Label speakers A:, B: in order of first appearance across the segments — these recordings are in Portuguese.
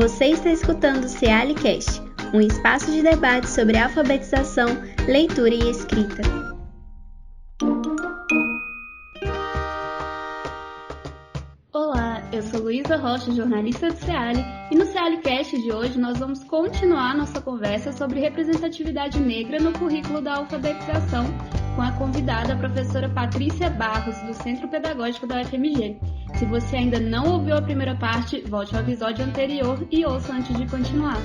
A: Você está escutando o Cealicast, um espaço de debate sobre alfabetização, leitura e escrita. Olá, eu sou Luísa Rocha, jornalista do Ceali, e no Cealicast de hoje nós vamos continuar nossa conversa sobre representatividade negra no currículo da alfabetização, com a convidada, a professora Patrícia Barros, do Centro Pedagógico da UFMG. Se você ainda não ouviu a primeira parte, volte ao episódio anterior e ouça antes de continuar.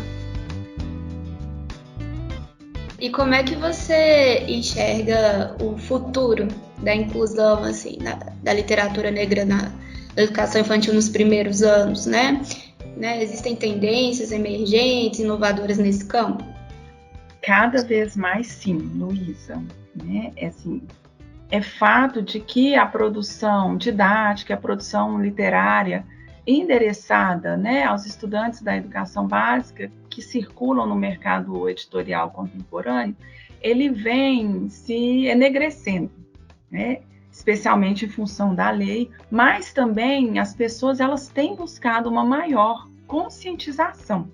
B: E como é que você enxerga o futuro da inclusão, assim, da literatura negra na educação infantil nos primeiros anos, né? Existem tendências emergentes, inovadoras nesse campo?
C: Cada vez mais sim, Luísa, né? É fato de que a produção didática, a produção literária endereçada, né, aos estudantes da educação básica que circulam no mercado editorial contemporâneo, ele vem se enegrecendo, né, especialmente em função da lei, mas também as pessoas elas têm buscado uma maior conscientização.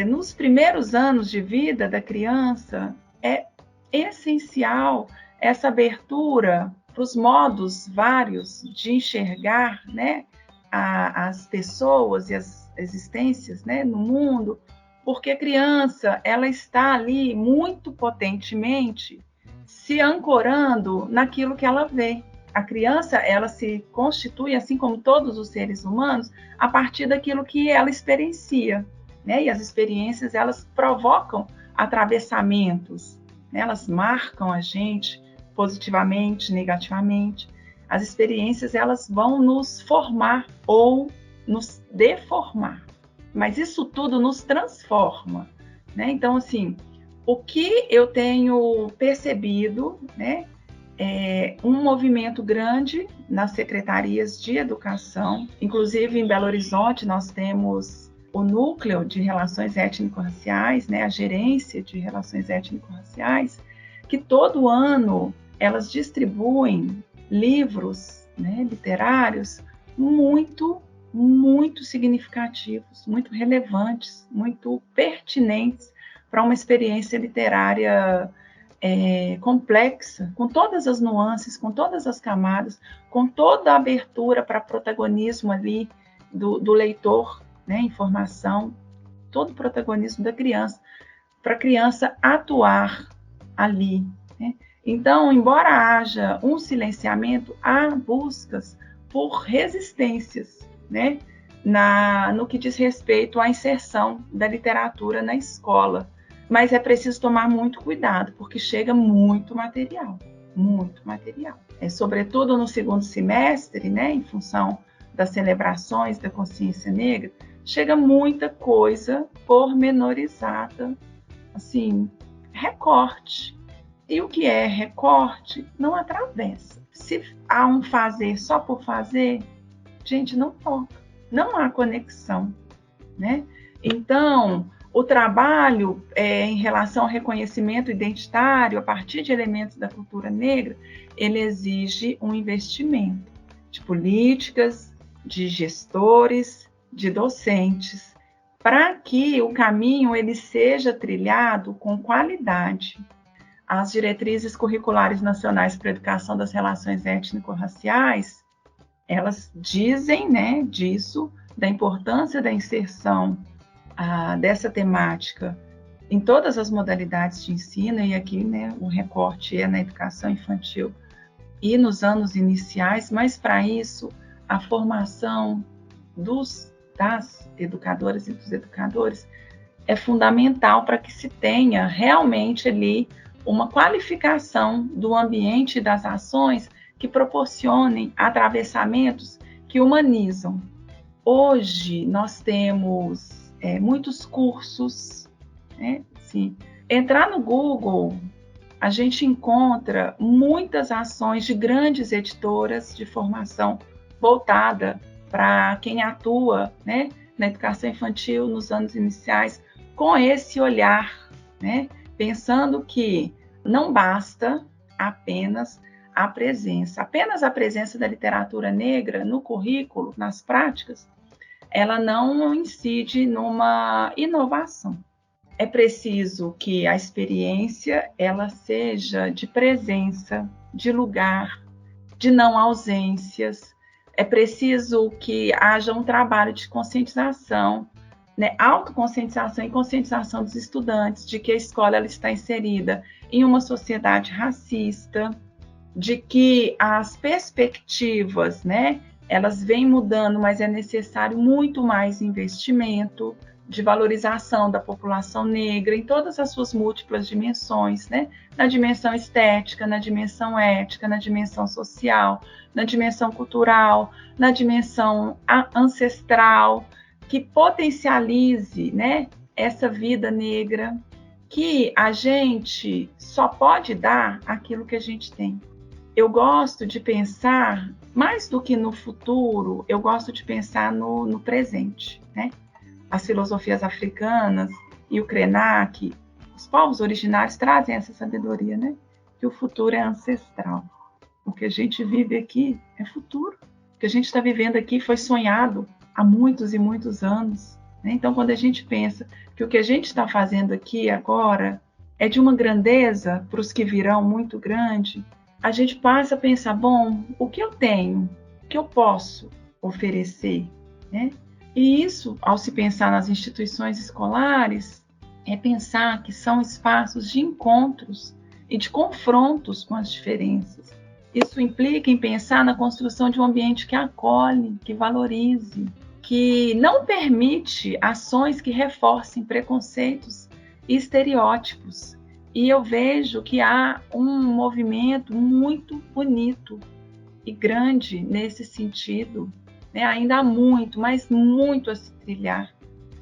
C: Nos primeiros anos de vida da criança, é essencial essa abertura para os modos vários de enxergar, né, as pessoas e as existências, né, no mundo, porque a criança ela está ali muito potentemente se ancorando naquilo que ela vê. A criança ela se constitui, assim como todos os seres humanos, a partir daquilo que ela experiencia, né? E as experiências elas provocam atravessamentos, né? Elas marcam a gente positivamente, negativamente. As experiências elas vão nos formar ou nos deformar, mas isso tudo nos transforma, né? Então, assim, o que eu tenho percebido, né, é um movimento grande nas secretarias de educação, inclusive em Belo Horizonte nós temos o núcleo de relações étnico-raciais, né, a gerência de relações étnico-raciais, que todo ano elas distribuem livros, né, literários muito significativos, muito relevantes, muito pertinentes para uma experiência literária complexa, com todas as nuances, com todas as camadas, com toda a abertura para protagonismo ali do leitor, né, informação, todo o protagonismo da criança, para a criança atuar ali, né? Então, embora haja um silenciamento, há buscas por resistências, né, no que diz respeito à inserção da literatura na escola. Mas é preciso tomar muito cuidado, porque chega muito material. Sobretudo no segundo semestre, né, em função das celebrações da consciência negra, chega muita coisa pormenorizada, assim, recorte. E o que é recorte não atravessa. Se há um fazer só por fazer, gente, não toca. Não há conexão, né? Então, o trabalho em relação ao reconhecimento identitário a partir de elementos da cultura negra, ele exige um investimento de políticas, de gestores, de docentes, para que o caminho ele seja trilhado com qualidade. As diretrizes curriculares nacionais para a educação das relações étnico-raciais, elas dizem, né, disso, da importância da inserção dessa temática em todas as modalidades de ensino, e aqui, né, o recorte é na educação infantil e nos anos iniciais, mas para isso a formação das educadoras e dos educadores é fundamental para que se tenha realmente ali uma qualificação do ambiente e das ações que proporcionem atravessamentos que humanizam. Hoje nós temos muitos cursos, né? Sim. Entrar no Google, a gente encontra muitas ações de grandes editoras de formação voltada para quem atua, né, na educação infantil nos anos iniciais, com esse olhar, né, pensando que não basta apenas a presença da literatura negra no currículo, nas práticas, ela não incide numa inovação. É preciso que a experiência ela seja de presença, de lugar, de não ausências. É preciso que haja um trabalho de conscientização, né? Autoconscientização e conscientização dos estudantes de que a escola ela está inserida em uma sociedade racista, de que as perspectivas, né, elas vêm mudando, mas é necessário muito mais investimento de valorização da população negra em todas as suas múltiplas dimensões, né? Na dimensão estética, na dimensão ética, na dimensão social, na dimensão cultural, na dimensão ancestral, que potencialize, né, essa vida negra, que a gente só pode dar aquilo que a gente tem. Eu gosto de pensar, mais do que no futuro, eu gosto de pensar no presente, né? As filosofias africanas e o Krenak, os povos originários trazem essa sabedoria, né? Que o futuro é ancestral. O que a gente vive aqui é futuro. O que a gente está vivendo aqui foi sonhado há muitos e muitos anos, né? Então, quando a gente pensa que o que a gente está fazendo aqui agora é de uma grandeza para os que virão muito grande, a gente passa a pensar, bom, o que eu tenho? O que eu posso oferecer, né? E isso, ao se pensar nas instituições escolares, é pensar que são espaços de encontros e de confrontos com as diferenças. Isso implica em pensar na construção de um ambiente que acolhe, que valorize, que não permite ações que reforcem preconceitos e estereótipos. E eu vejo que há um movimento muito bonito e grande nesse sentido, né? Ainda há muito, mas muito a se trilhar,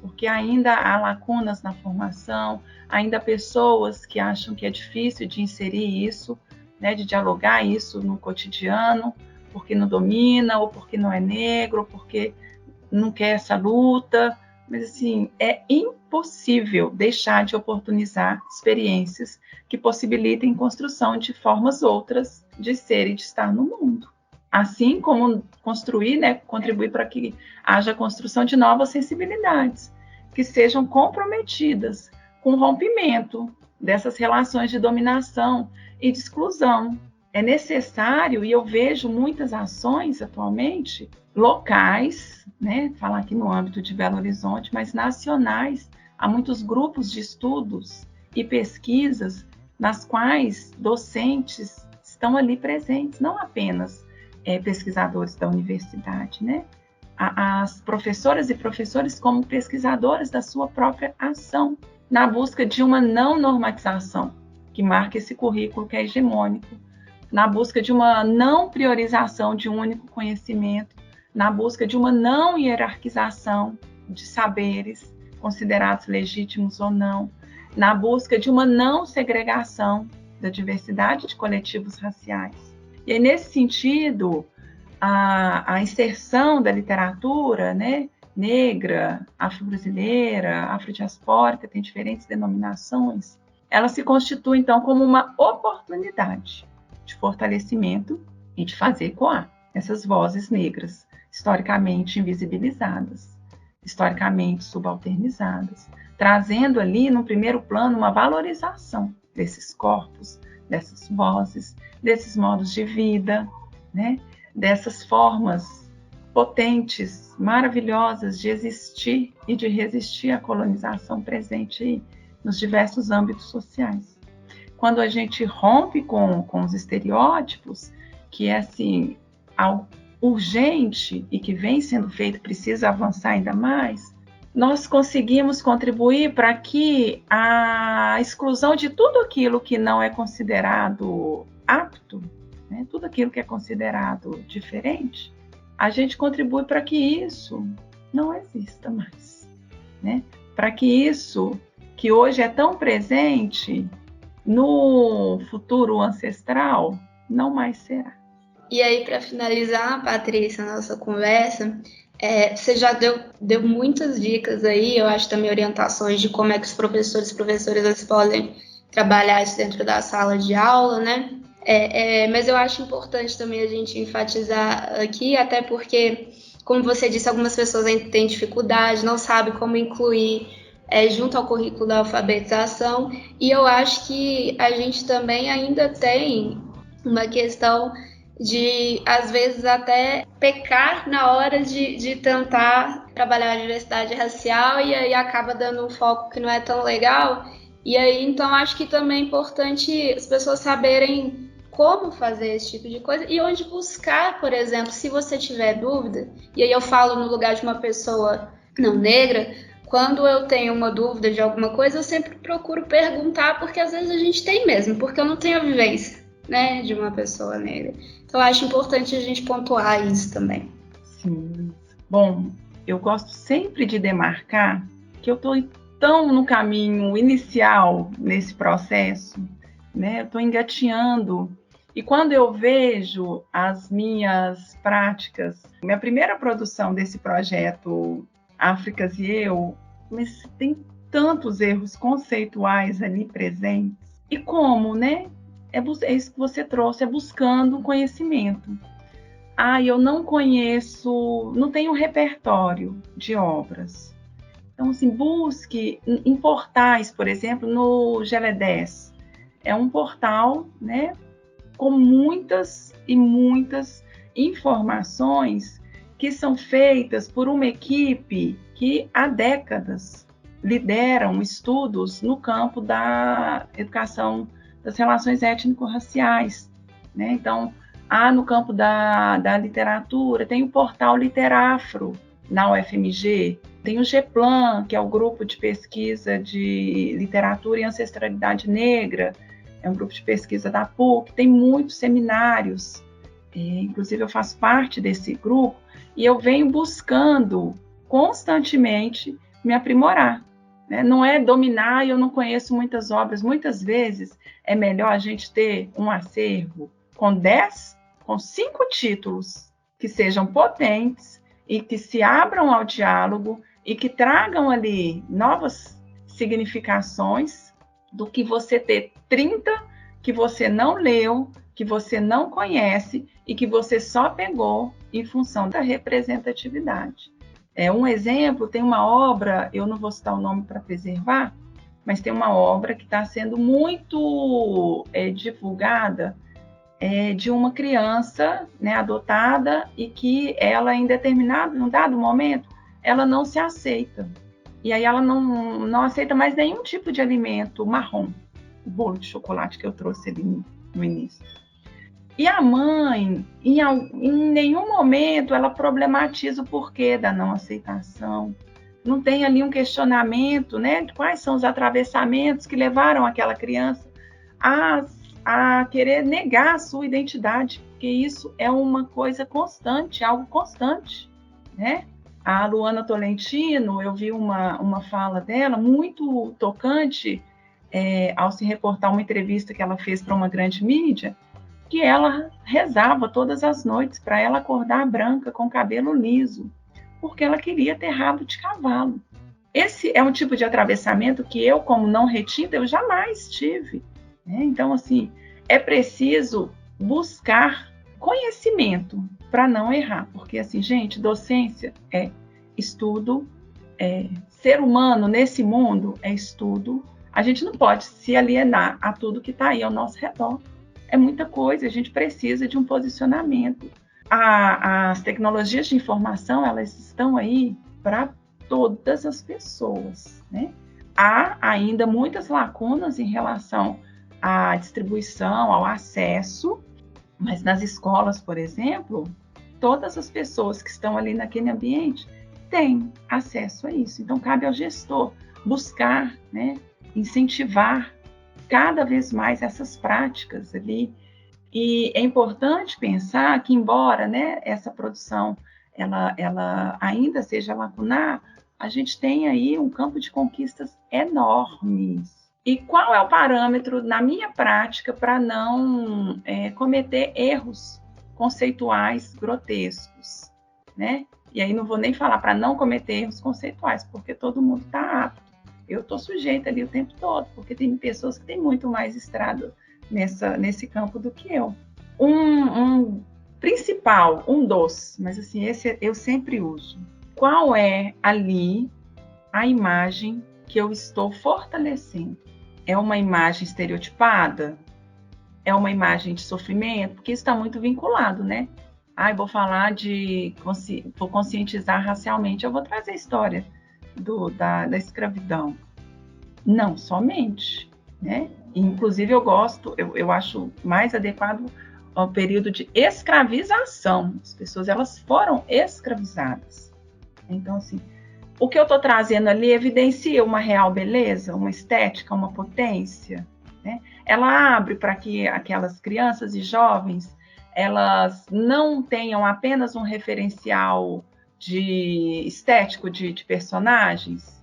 C: porque ainda há lacunas na formação, ainda há pessoas que acham que é difícil de inserir isso, né? De dialogar isso no cotidiano, porque não domina, ou porque não é negro, ou porque não quer essa luta. Mas, assim, é impossível deixar de oportunizar experiências que possibilitem construção de formas outras de ser e de estar no mundo. Assim como construir, né, contribuir para que haja construção de novas sensibilidades, que sejam comprometidas com o rompimento dessas relações de dominação e de exclusão. É necessário, e eu vejo muitas ações atualmente, locais, né, falar aqui no âmbito de Belo Horizonte, mas nacionais, há muitos grupos de estudos e pesquisas nas quais docentes estão ali presentes, não apenas pesquisadores da universidade, né? As professoras e professores como pesquisadores da sua própria ação, na busca de uma não normatização, que marca esse currículo que é hegemônico, na busca de uma não priorização de um único conhecimento, na busca de uma não hierarquização de saberes, considerados legítimos ou não, na busca de uma não segregação da diversidade de coletivos raciais. E aí, nesse sentido, a inserção da literatura, né, negra, afro-brasileira, afrodiaspórica, tem diferentes denominações, ela se constitui, então, como uma oportunidade de fortalecimento e de fazer ecoar essas vozes negras, historicamente invisibilizadas, historicamente subalternizadas, trazendo ali, no primeiro plano, uma valorização desses corpos, dessas vozes, desses modos de vida, né? Dessas formas potentes, maravilhosas de existir e de resistir à colonização presente aí nos diversos âmbitos sociais. Quando a gente rompe com os estereótipos, que é assim, algo urgente e que vem sendo feito, precisa avançar ainda mais, nós conseguimos contribuir para que a exclusão de tudo aquilo que não é considerado apto, né, tudo aquilo que é considerado diferente, a gente contribui para que isso não exista mais, né? Para que isso, que hoje é tão presente, no futuro ancestral, não mais será.
B: E aí, para finalizar, Patrícia, a nossa conversa, você já deu muitas dicas aí, eu acho também orientações de como é que os professores e professoras podem trabalhar isso dentro da sala de aula, né? Mas eu acho importante também a gente enfatizar aqui, até porque como você disse, algumas pessoas ainda têm dificuldade, não sabem como incluir junto ao currículo da alfabetização, e eu acho que a gente também ainda tem uma questão de, às vezes, até pecar na hora de tentar trabalhar a diversidade racial, e aí acaba dando um foco que não é tão legal. E aí, então, acho que também é importante as pessoas saberem como fazer esse tipo de coisa e onde buscar, por exemplo, se você tiver dúvida, e aí eu falo no lugar de uma pessoa não negra, quando eu tenho uma dúvida de alguma coisa, eu sempre procuro perguntar, porque às vezes a gente tem mesmo, porque eu não tenho a vivência, né, de uma pessoa negra. Então, eu acho importante a gente pontuar isso também.
C: Sim. Bom, eu gosto sempre de demarcar que eu estou tão no caminho inicial nesse processo, né? Eu estou engateando. E quando eu vejo as minhas práticas, minha primeira produção desse projeto Áfricas e Eu, mas tem tantos erros conceituais ali presentes. E como, né? É isso que você trouxe, é buscando conhecimento. Eu não conheço, não tenho repertório de obras. Então, assim, busque em portais, por exemplo, no GL10. É um portal, né, com muitas e muitas informações que são feitas por uma equipe que há décadas lideram estudos no campo da educação das relações étnico-raciais, né? Então, no campo da literatura, tem o portal Literafro na UFMG, tem o GEPLAN, que é o grupo de pesquisa de literatura e ancestralidade negra, é um grupo de pesquisa da PUC, tem muitos seminários, inclusive eu faço parte desse grupo, e eu venho buscando constantemente me aprimorar. Né? Não é dominar, e eu não conheço muitas obras. Muitas vezes é melhor a gente ter um acervo com 5 títulos que sejam potentes e que se abram ao diálogo e que tragam ali novas significações do que você ter 30 que você não leu, que você não conhece e que você só pegou em função da representatividade. Um exemplo, tem uma obra, eu não vou citar o nome para preservar, mas tem uma obra que está sendo muito divulgada de uma criança, né, adotada e que ela, em num dado momento, ela não se aceita. E aí ela não aceita mais nenhum tipo de alimento marrom, o bolo de chocolate que eu trouxe ali no início. E a mãe, em nenhum momento, ela problematiza o porquê da não aceitação. Não tem ali um questionamento, né, de quais são os atravessamentos que levaram aquela criança a querer negar a sua identidade, porque isso é uma coisa constante, algo constante, né? A Luana Tolentino, eu vi uma fala dela muito tocante ao se reportar uma entrevista que ela fez para uma grande mídia, que ela rezava todas as noites para ela acordar branca, com cabelo liso, porque ela queria ter rabo de cavalo. Esse é um tipo de atravessamento que eu, como não retinta, eu jamais tive. Né? Então, assim, é preciso buscar conhecimento para não errar, porque, assim, gente, docência é estudo, ser humano nesse mundo é estudo. A gente não pode se alienar a tudo que está aí ao nosso redor. É muita coisa, a gente precisa de um posicionamento. As tecnologias de informação, elas estão aí para todas as pessoas, né? Há ainda muitas lacunas em relação à distribuição, ao acesso, mas nas escolas, por exemplo, todas as pessoas que estão ali naquele ambiente têm acesso a isso. Então, cabe ao gestor buscar, né, incentivar cada vez mais essas práticas ali. E é importante pensar que, embora, né, essa produção ela ainda seja lacunar, a gente tem aí um campo de conquistas enormes. E qual é o parâmetro, na minha prática, para não cometer erros conceituais grotescos, né? E aí não vou nem falar para não cometer erros conceituais, porque todo mundo está apto. Eu estou sujeita ali o tempo todo, porque tem pessoas que têm muito mais estrada nesse campo do que eu. Um principal, um dos, mas assim, esse eu sempre uso. Qual é ali a imagem que eu estou fortalecendo? É uma imagem estereotipada? É uma imagem de sofrimento? Porque isso está muito vinculado, né? Vou falar vou conscientizar racialmente, eu vou trazer a história da escravidão. Não somente, né? Inclusive eu acho mais adequado ao período de escravização. As pessoas, elas foram escravizadas. Então, assim, o que eu estou trazendo ali evidencia uma real beleza, uma estética, uma potência, né? Ela abre para que aquelas crianças e jovens, elas não tenham apenas um referencial estético de personagens.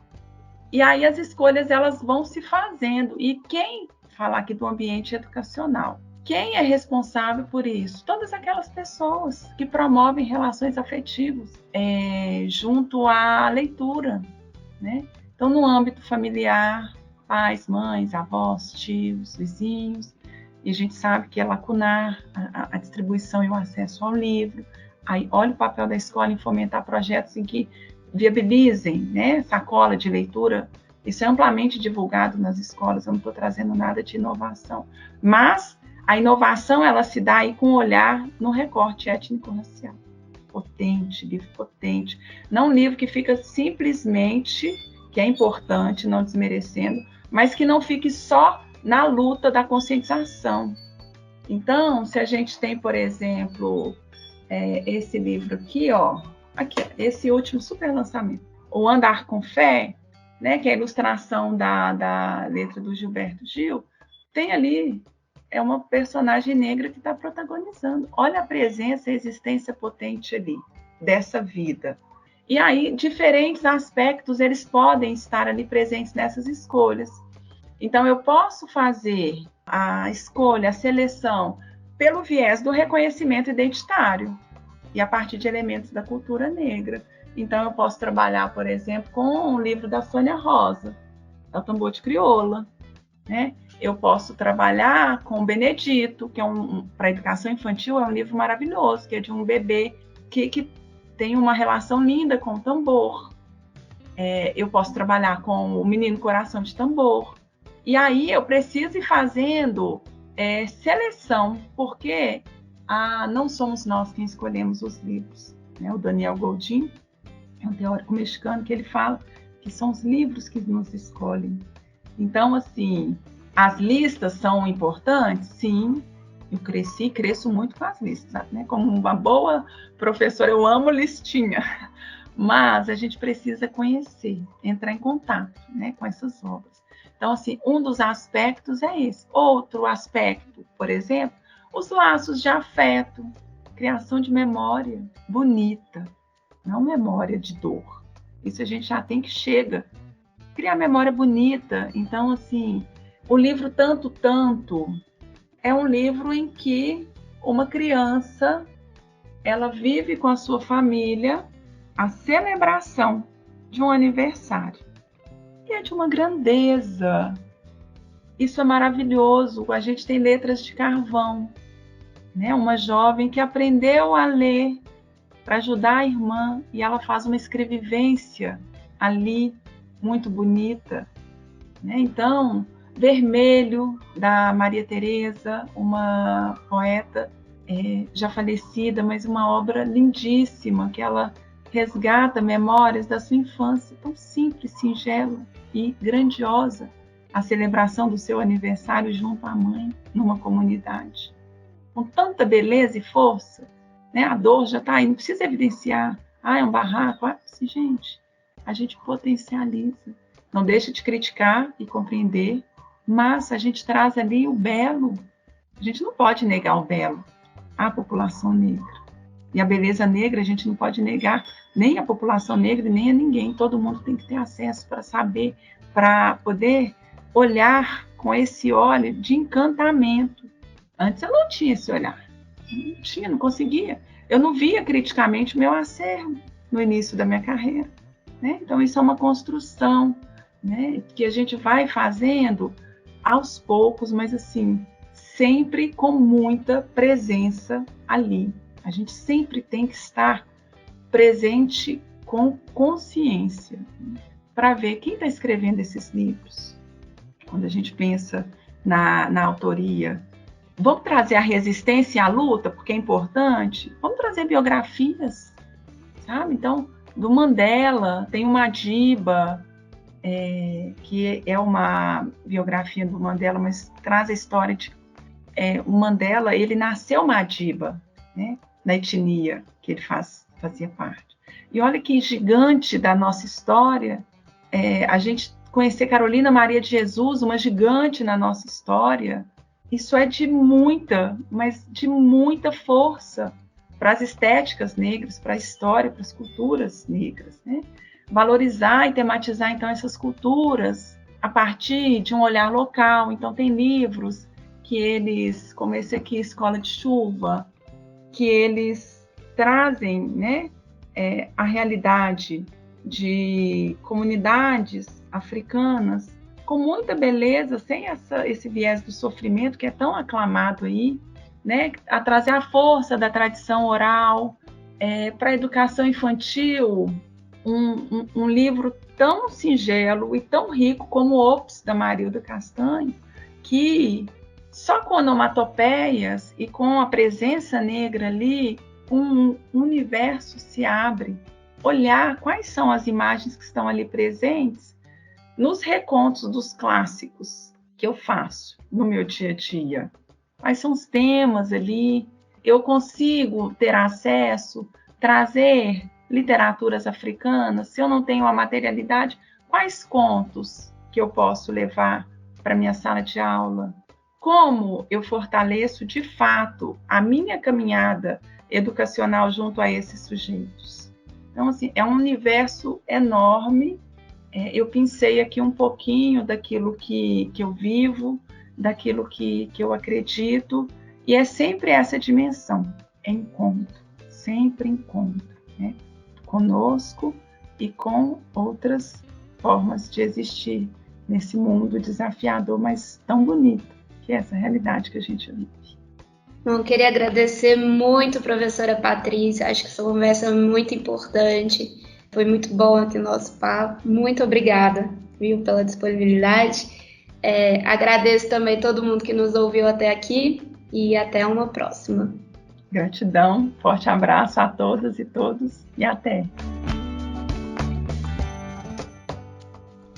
C: E aí as escolhas, elas vão se fazendo. E quem falar aqui do ambiente educacional? Quem é responsável por isso? Todas aquelas pessoas que promovem relações afetivas junto à leitura, né? Então, no âmbito familiar, pais, mães, avós, tios, vizinhos, e a gente sabe que é lacunar a distribuição e o acesso ao livro. Aí, olha o papel da escola em fomentar projetos em que viabilizem, né, sacola de leitura. Isso é amplamente divulgado nas escolas, eu não estou trazendo nada de inovação. Mas a inovação, ela se dá aí com um olhar no recorte étnico-racial. Potente, livro potente. Não um livro que fica simplesmente, que é importante, não desmerecendo, mas que não fique só na luta da conscientização. Então, se a gente tem, por exemplo, esse livro aqui, esse último super lançamento, O Andar com Fé, né, que é a ilustração da letra do Gilberto Gil, tem ali, é uma personagem negra que está protagonizando. Olha a presença, a existência potente ali, dessa vida. E aí, diferentes aspectos, eles podem estar ali presentes nessas escolhas. Então, eu posso fazer a escolha, a seleção, pelo viés do reconhecimento identitário e a partir de elementos da cultura negra. Então, eu posso trabalhar, por exemplo, com um livro da Sônia Rosa, da Tambor de Crioula, né? Eu posso trabalhar com Benedito, que é para educação infantil, é um livro maravilhoso, que é de um bebê que tem uma relação linda com o tambor. Eu posso trabalhar com o Menino Coração de Tambor. E aí eu preciso ir fazendo seleção, porque não somos nós quem escolhemos os livros, né? O Daniel Goldin é um teórico mexicano que ele fala que são os livros que nos escolhem. Então, assim, as listas são importantes? Sim, eu cresço muito com as listas, né? Como uma boa professora, eu amo listinha, mas a gente precisa conhecer, entrar em contato, né, com essas obras. Então, assim, um dos aspectos é esse. Outro aspecto, por exemplo, os laços de afeto, criação de memória bonita, não memória de dor. Isso a gente já tem que chega. Criar memória bonita. Então, assim, o livro Tanto é um livro em que uma criança, ela vive com a sua família a celebração de um aniversário. E é de uma grandeza. Isso é maravilhoso. A gente tem Letras de Carvão, né? Uma jovem que aprendeu a ler para ajudar a irmã e ela faz uma escrevivência ali muito bonita, né? Então, Vermelho, da Maria Teresa, uma poeta já falecida, mas uma obra lindíssima, que ela resgata memórias da sua infância, tão simples, singela e grandiosa, a celebração do seu aniversário junto à mãe, numa comunidade. Com tanta beleza e força, né? A dor já está aí, não precisa evidenciar. É um barraco. Gente, a gente potencializa. Não deixa de criticar e compreender, mas a gente traz ali o belo. A gente não pode negar o belo à população negra. E a beleza negra a gente não pode negar nem a população negra, nem a ninguém. Todo mundo tem que ter acesso para saber, para poder olhar com esse olho de encantamento. Antes eu não tinha esse olhar. Não conseguia. Eu não via criticamente o meu acervo no início da minha carreira, né? Então, isso é uma construção, né, que a gente vai fazendo aos poucos, mas assim, sempre com muita presença ali, A gente sempre tem que estar presente com consciência, para ver quem está escrevendo esses livros. Quando a gente pensa na autoria, vamos trazer a resistência e a luta, porque é importante. Vamos trazer biografias, sabe? Então, do Mandela, tem o Madiba, que é uma biografia do Mandela, mas traz a história de o Mandela, ele nasceu Madiba, né? Na etnia que ele fazia parte. E olha que gigante da nossa história, a gente conhecer Carolina Maria de Jesus, uma gigante na nossa história, isso é de muita, mas de muita força para as estéticas negras, para a história, para as culturas negras, né? Valorizar e tematizar, então, essas culturas a partir de um olhar local. Então, tem livros que eles, como esse aqui, Escola de Chuva, que eles trazem, né, a realidade de comunidades africanas com muita beleza, sem esse viés do sofrimento que é tão aclamado aí, né, a trazer a força da tradição oral. Para a educação infantil, um livro tão singelo e tão rico como o Ops, da Marilda Castanho, que só com onomatopeias e com a presença negra ali, um universo se abre. Olhar quais são as imagens que estão ali presentes nos recontos dos clássicos que eu faço no meu dia a dia. Quais são os temas ali? Eu consigo ter acesso, trazer literaturas africanas? Se eu não tenho a materialidade, quais contos que eu posso levar para minha sala de aula? Como eu fortaleço de fato a minha caminhada educacional junto a esses sujeitos? Então, assim, é um universo enorme. Eu pensei aqui um pouquinho daquilo que eu vivo, daquilo que eu acredito, e é sempre essa dimensão, encontro, sempre encontro, né? Conosco e com outras formas de existir nesse mundo desafiador, mas tão bonito, que é essa realidade que a gente vive.
B: Bom, queria agradecer muito, professora Patrícia, acho que essa conversa é muito importante, foi muito bom aqui o nosso papo, muito obrigada, viu, pela disponibilidade. Agradeço também todo mundo que nos ouviu até aqui e até uma próxima.
C: Gratidão, forte abraço a todas e todos e até.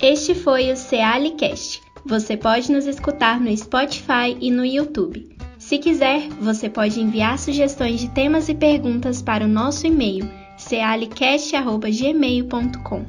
A: Este foi o CEALI-Cast. Você pode nos escutar no Spotify e no YouTube. Se quiser, você pode enviar sugestões de temas e perguntas para o nosso e-mail cealicast@gmail.com.